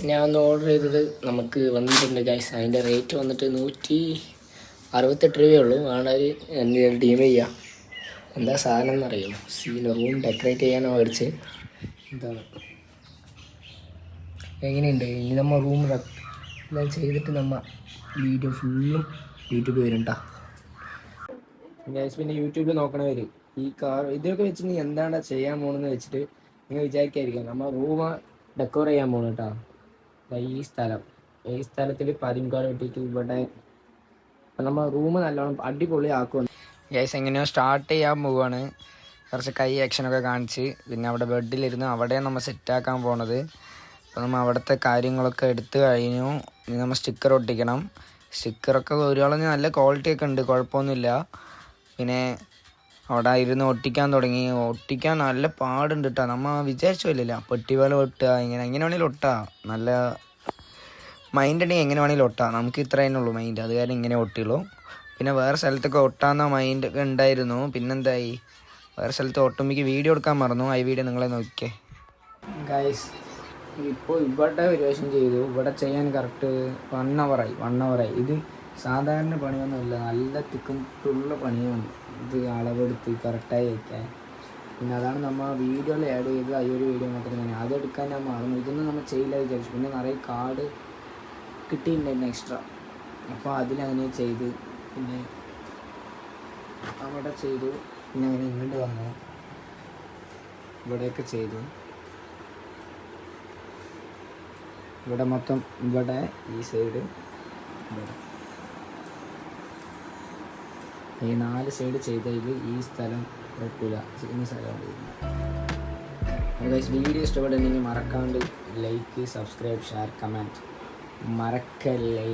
ഞാൻ ഒന്ന് ഓർഡർ ചെയ്തത് നമുക്ക് വന്നിട്ടുണ്ട് ഗൈസ്. അതിൻ്റെ റേറ്റ് വന്നിട്ട് 168 രൂപയേ ഉള്ളൂ. ആണൊരു ഡീം ചെയ്യാം. എന്താ സാധനം എന്നറിയുമോ? റൂം ഡെക്കറേറ്റ് ചെയ്യാനോ മേടിച്ച്. എന്താണ് എങ്ങനെയുണ്ട്? ഇനി നമ്മൾ റൂം എല്ലാം ചെയ്തിട്ട് നമ്മൾ വീഡിയോ ഫുള്ളും യൂട്യൂബിൽ വരും കേട്ടോ ഗൈസ്. പിന്നെ യൂട്യൂബിൽ നോക്കണവർ ഈ ഇതൊക്കെ വെച്ചിട്ട് നീ എന്താണ് ചെയ്യാൻ പോകണമെന്ന് വെച്ചിട്ട് നിങ്ങൾ വിചാരിക്കായിരിക്കും. നമ്മൾ റൂം ഡെക്കോർ ചെയ്യാൻ പോകണം കേട്ടോ. ഈ സ്ഥലത്തിൽ പതിങ്കാട് ഇട്ടിട്ട് ഇവിടെ നമ്മൾ റൂം നല്ലോണം അടിപൊളി ആക്കും ഗൈസ്. എങ്ങനെയോ സ്റ്റാർട്ട് ചെയ്യാൻ പോവുകയാണ്. കുറച്ച് കൈ ആക്ഷനൊക്കെ കാണിച്ച് പിന്നെ അവിടെ ബെഡിലിരുന്ന് അവിടെ നമ്മൾ സെറ്റാക്കാൻ പോണത്. അപ്പോൾ നമ്മൾ അവിടുത്തെ കാര്യങ്ങളൊക്കെ എടുത്തു കഴിഞ്ഞു. ഇനി നമ്മൾ സ്റ്റിക്കർ ഒട്ടിക്കണം. സ്റ്റിക്കറൊക്കെ ഒരാളെന്ന് നല്ല ക്വാളിറ്റി ഒക്കെ ഉണ്ട്, കുഴപ്പമൊന്നുമില്ല. പിന്നെ അവിടെ ഇരുന്ന് ഒട്ടിക്കാൻ തുടങ്ങി. ഒട്ടിക്കാൻ നല്ല പാടുണ്ട് കേട്ടോ. നമ്മൾ വിചാരിച്ചു പോലില്ല പെട്ടി പോലെ ഒട്ടുക. എങ്ങനെ വേണമെങ്കിലും ഒട്ടുക. നല്ല മൈൻഡ് ഉണ്ടെങ്കിൽ എങ്ങനെ വേണമെങ്കിലും ഒട്ടാം. നമുക്ക് ഇത്ര തന്നെ ഉള്ളൂ മൈൻഡ്, അത് കാരണം ഇങ്ങനെ ഒട്ടുള്ളൂ. പിന്നെ വേറെ സ്ഥലത്തൊക്കെ ഒട്ടാന്ന മൈൻഡ് ഒക്കെ ഉണ്ടായിരുന്നു. പിന്നെന്തായി, വേറെ സ്ഥലത്ത് ഓട്ടോമിക്ക് വീഡിയോ എടുക്കാൻ മറന്നു. ആ വീഡിയോ നിങ്ങളെ നോക്കിയേ ഗൈസ്. ഇപ്പോൾ ഇവിടെ ഒരു പ്രാവശ്യം ചെയ്തു. ഇവിടെ ചെയ്യാൻ കറക്റ്റ് 1 അവറായി. ഇത് സാധാരണ പണിയൊന്നുമില്ല, നല്ല തിക്കുള്ള പണിയാണ്. ഇത് അളവെടുത്ത് കറക്റ്റായി വയ്ക്കാൻ. പിന്നെ അതാണ് നമ്മൾ വീഡിയോയിൽ ആഡ് ചെയ്ത് ഈ ഒരു വീഡിയോ മാത്രം തന്നെ അതെടുക്കാൻ ഞാൻ മറന്നു. ഇതൊന്നും നമ്മൾ ചെയ്യില്ല വിചാരിച്ചു. പിന്നെ നിറയെ കാർഡ് കിട്ടിയിട്ടുണ്ടായിരുന്നു എക്സ്ട്രാ. അപ്പോൾ അതിലങ്ങനെ ചെയ്ത് പിന്നെ അവിടെ ചെയ്തു. പിന്നെ അങ്ങനെ ഇങ്ങോട്ട് വന്നു, ഇവിടെയൊക്കെ ചെയ്തു. ഇവിടെ മൊത്തം, ഇവിടെ ഈ സൈഡ്, ഇവിടെ ഈ 4 സൈഡ് ചെയ്തതിൽ ഈ സ്ഥലം കുഴപ്പമില്ല, ചെയ്യുന്ന സ്ഥലമാണ്. വീഡിയോ ഇഷ്ടപ്പെടുന്നെങ്കിൽ മറക്കാണ്ട് ലൈക്ക്, സബ്സ്ക്രൈബ്, ഷെയർ, കമൻറ്റ് മറക്കല്ലേ.